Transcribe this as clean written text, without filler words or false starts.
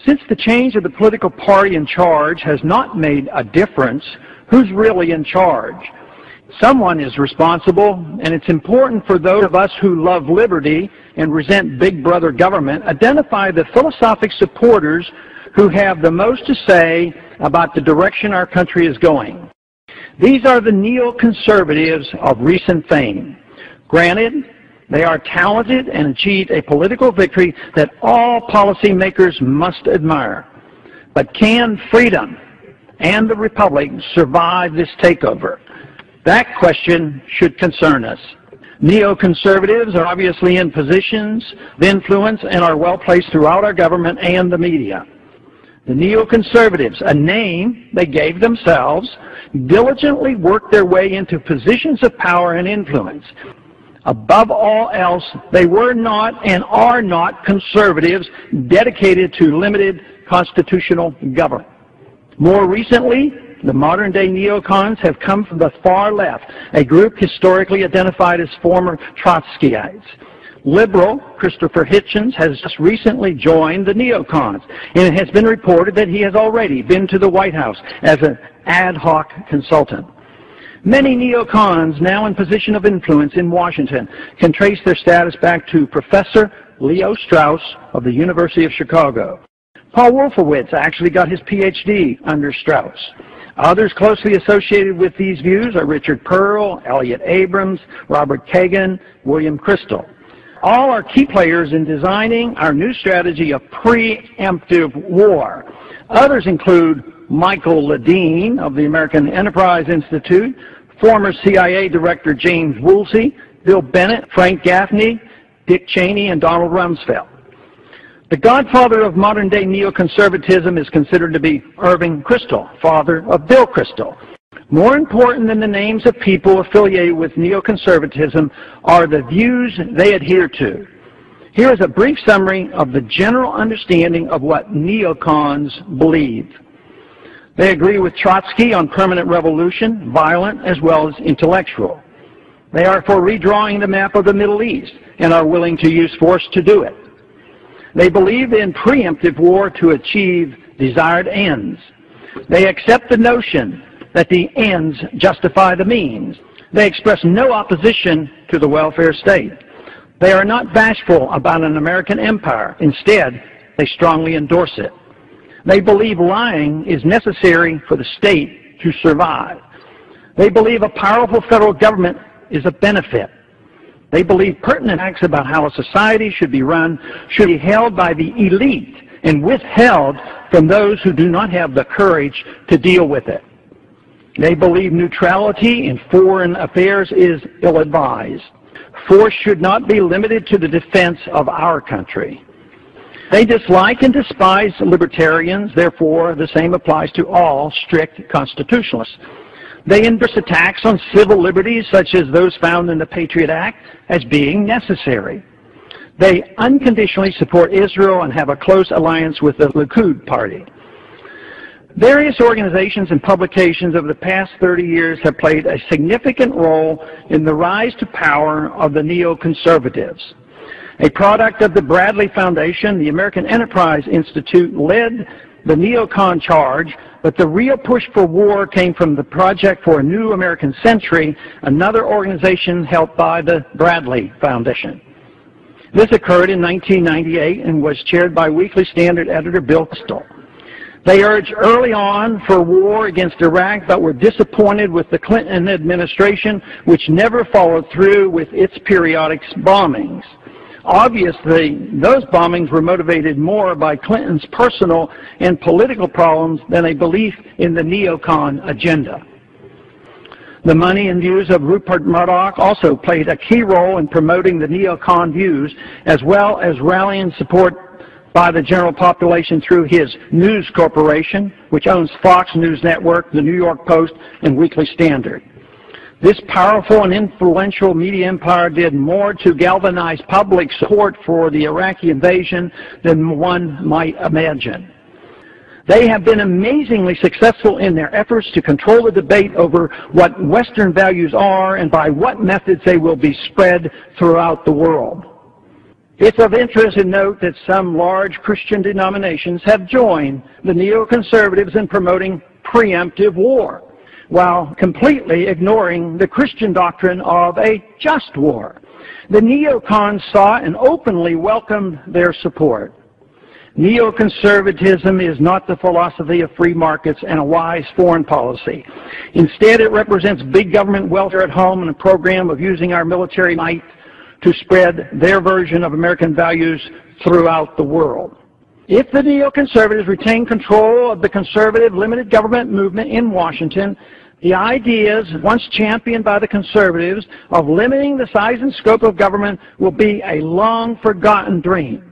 Since the change of the political party in charge has not made a difference, who's really in charge? Someone is responsible, and it's important for those of us who love liberty and resent Big Brother government, identify the philosophic supporters who have the most to say about the direction our country is going. These are the neoconservatives of recent fame. Granted, they are talented and achieved a political victory that all policymakers must admire. But can freedom and the Republic survive this takeover? That question should concern us. Neoconservatives are obviously in positions of influence and are well placed throughout our government and the media. The neoconservatives, a name they gave themselves, diligently worked their way into positions of power and influence. Above all else, they were not and are not conservatives dedicated to limited constitutional government. More recently, the modern-day neocons have come from the far left, a group historically identified as former Trotskyites. Liberal Christopher Hitchens has just recently joined the neocons, and it has been reported that he has already been to the White House as an ad hoc consultant. Many neocons now in position of influence in Washington can trace their status back to Professor Leo Strauss of the University of Chicago. Paul Wolfowitz actually got his PhD under Strauss. Others closely associated with these views are Richard Pearl, Elliott Abrams, Robert Kagan, William Kristol. All are key players in designing our new strategy of pre-emptive war. Others include Michael Ledeen of the American Enterprise Institute, former CIA Director James Woolsey, Bill Bennett, Frank Gaffney, Dick Cheney, and Donald Rumsfeld. The godfather of modern-day neoconservatism is considered to be Irving Kristol, father of Bill Kristol. More important than the names of people affiliated with neoconservatism are the views they adhere to. Here is a brief summary of the general understanding of what neocons believe. They agree with Trotsky on permanent revolution, violent as well as intellectual. They are for redrawing the map of the Middle East and are willing to use force to do it. They believe in preemptive war to achieve desired ends. They accept the notion that the ends justify the means. They express no opposition to the welfare state. They are not bashful about an American empire. Instead, they strongly endorse it. They believe lying is necessary for the state to survive. They believe a powerful federal government is a benefit. They believe pertinent facts about how a society should be run should be held by the elite and withheld from those who do not have the courage to deal with it. They believe neutrality in foreign affairs is ill-advised. Force should not be limited to the defense of our country. They dislike and despise libertarians, therefore the same applies to all strict constitutionalists. They endorse attacks on civil liberties, such as those found in the Patriot Act, as being necessary. They unconditionally support Israel and have a close alliance with the Likud party. Various organizations and publications over the past 30 years have played a significant role in the rise to power of the neoconservatives. A product of the Bradley Foundation, the American Enterprise Institute led the neocon charge, but the real push for war came from the Project for a New American Century, another organization helped by the Bradley Foundation. This occurred in 1998 and was chaired by Weekly Standard editor Bill Kristol. They urged early on for war against Iraq, but were disappointed with the Clinton administration, which never followed through with its periodic bombings. Obviously, those bombings were motivated more by Clinton's personal and political problems than a belief in the neocon agenda. The money and views of Rupert Murdoch also played a key role in promoting the neocon views, as well as rallying support by the general population through his News Corporation, which owns Fox News Network, the New York Post, and Weekly Standard. This powerful and influential media empire did more to galvanize public support for the Iraqi invasion than one might imagine. They have been amazingly successful in their efforts to control the debate over what Western values are and by what methods they will be spread throughout the world. It's of interest to note that some large Christian denominations have joined the neoconservatives in promoting preemptive war, while completely ignoring the Christian doctrine of a just war. The neocons saw and openly welcomed their support. Neoconservatism is not the philosophy of free markets and a wise foreign policy. Instead, it represents big government welfare at home and a program of using our military might to spread their version of American values throughout the world. If the neoconservatives retain control of the conservative limited government movement in Washington, the ideas once championed by the conservatives of limiting the size and scope of government will be a long-forgotten dream.